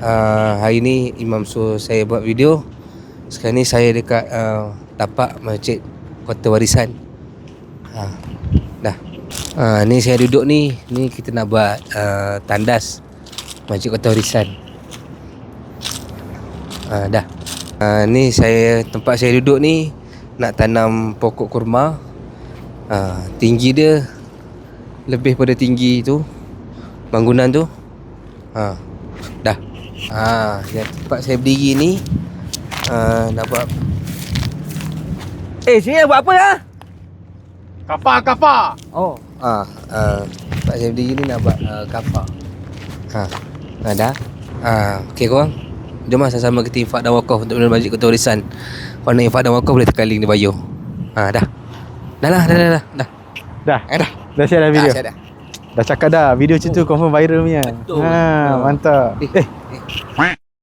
Hari ni Imam suruh saya buat video. Sekarang ni saya dekat tapak Masjid Kota Warisan. Dah. Ni saya duduk ni kita nak buat tandas Masjid Kota Warisan. Dah. Ni tempat saya duduk ni nak tanam pokok kurma. Tinggi dia lebih pada tinggi tu bangunan tu. Dah. Yang tempat saya berdiri ni nak buat. Sini buat apa lah? Kapa. Oh. Tempat saya berdiri ni nak buat kapa. Dah. Okey korang. Jom lah sama-sama kita infak dan wakaf untuk Masjid Kota Warisan. Kalau nak infak dan wakaf boleh tekan link di bio. Dah. Dah. Dah share dah video. Dah. Dah cakap dah video macam tu confirm viral punya. Betul. Mantap.